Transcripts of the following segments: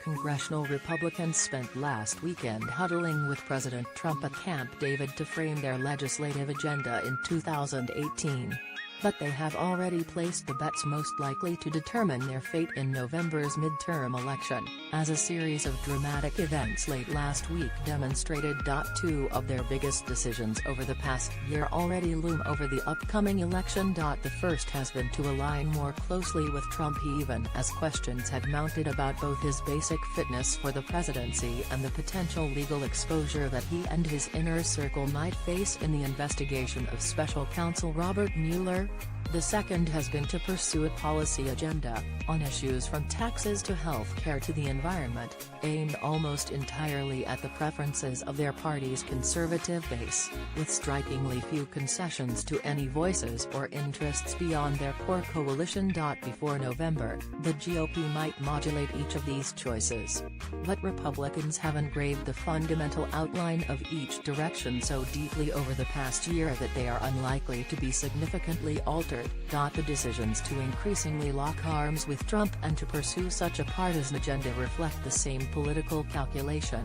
Congressional Republicans spent last weekend huddling with President Trump at Camp David to frame their legislative agenda in 2018. But they have already placed the bets most likely to determine their fate in November's midterm election, as a series of dramatic events late last week demonstrated. Two of their biggest decisions over the past year already loom over the upcoming election. The first has been to align more closely with Trump, even as questions have mounted about both his basic fitness for the presidency and the potential legal exposure that he and his inner circle might face in the investigation of special counsel Robert Mueller. The second has been to pursue a policy agenda, on issues from taxes to health care to the environment, aimed almost entirely at the preferences of their party's conservative base, with strikingly few concessions to any voices or interests beyond their core coalition. Before November, the GOP might modulate each of these choices. But Republicans have engraved the fundamental outline of each direction so deeply over the past year that they are unlikely to be significantly altered. The decisions to increasingly lock arms with Trump and to pursue such a partisan agenda reflect the same political calculation.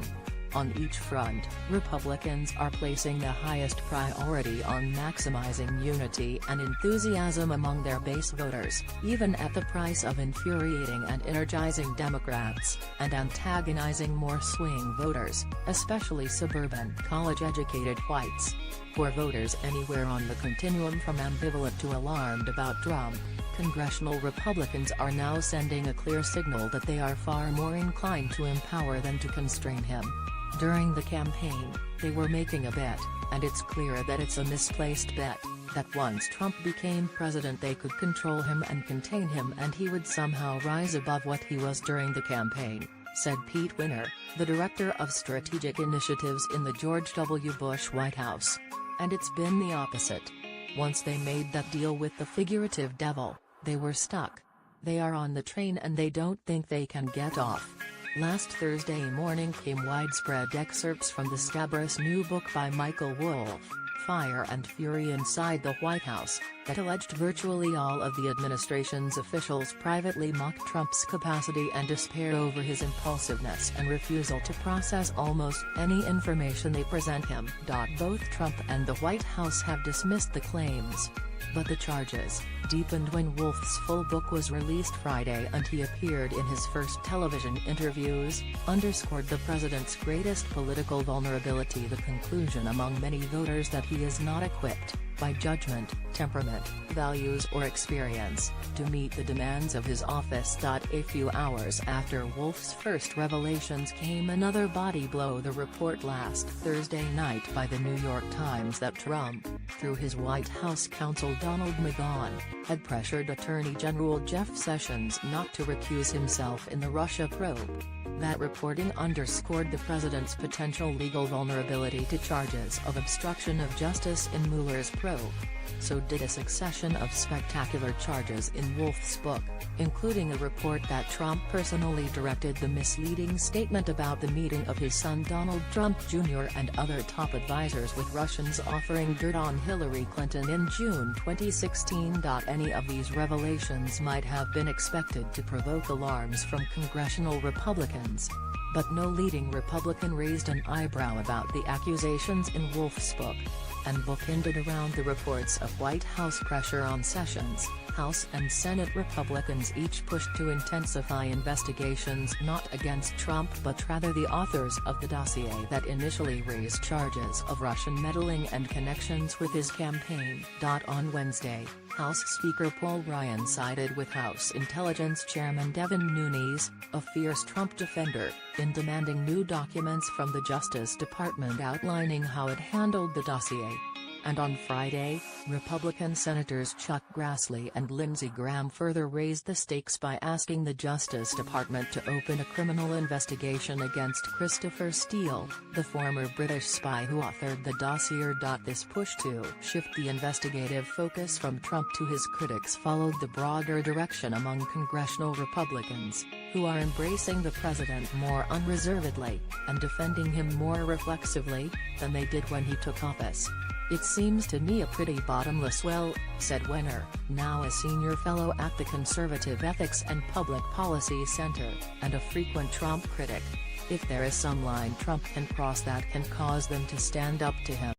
On each front, Republicans are placing the highest priority on maximizing unity and enthusiasm among their base voters, even at the price of infuriating and energizing Democrats, and antagonizing more swing voters, especially suburban college-educated whites. For voters anywhere on the continuum from ambivalent to alarmed about Trump, congressional Republicans are now sending a clear signal that they are far more inclined to empower than to constrain him. During the campaign, they were making a bet, and it's clear that it's a misplaced bet, that once Trump became president they could control him and contain him and he would somehow rise above what he was during the campaign, said Pete Winner, the director of strategic initiatives in the George W. Bush White House. And it's been the opposite. Once they made that deal with the figurative devil, they were stuck. They are on the train and they don't think they can get off. Last Thursday morning came widespread excerpts from the scabrous new book by Michael Wolff, Fire and Fury Inside the White House, that alleged virtually all of the administration's officials privately mocked Trump's capacity and despair over his impulsiveness and refusal to process almost any information they present him. Both Trump and the White House have dismissed the claims. But the charges deepened when Wolff's full book was released Friday and he appeared in his first television interviews, underscored the president's greatest political vulnerability, the conclusion among many voters that he is not equipped, by judgment, temperament, values or experience, to meet the demands of his office. A few hours after Wolff's first revelations came another body blow, the report last Thursday night by the New York Times that Trump, through his White House counsel Donald McGahn, had pressured Attorney General Jeff Sessions not to recuse himself in the Russia probe. That reporting underscored the president's potential legal vulnerability to charges of obstruction of justice in Mueller's probe. So did a succession of spectacular charges in Wolff's book, including a report that Trump personally directed the misleading statement about the meeting of his son Donald Trump Jr. and other top advisors with Russians offering dirt on Hillary Clinton in June 2016. Any of these revelations might have been expected to provoke alarms from congressional Republicans. But no leading Republican raised an eyebrow about the accusations in Wolff's book, and bookended around the reports of White House pressure on Sessions. House and Senate Republicans each pushed to intensify investigations not against Trump but rather the authors of the dossier that initially raised charges of Russian meddling and connections with his campaign. On Wednesday, House Speaker Paul Ryan sided with House Intelligence Chairman Devin Nunes, a fierce Trump defender, in demanding new documents from the Justice Department outlining how it handled the dossier. And on Friday, Republican Senators Chuck Grassley and Lindsey Graham further raised the stakes by asking the Justice Department to open a criminal investigation against Christopher Steele, the former British spy who authored the dossier. This push to shift the investigative focus from Trump to his critics followed the broader direction among congressional Republicans, who are embracing the president more unreservedly, and defending him more reflexively, than they did when he took office. "It seems to me a pretty bottomless well," said Wenner, now a senior fellow at the Conservative Ethics and Public Policy Center, and a frequent Trump critic. "If there is some line Trump can cross that can cause them to stand up to him,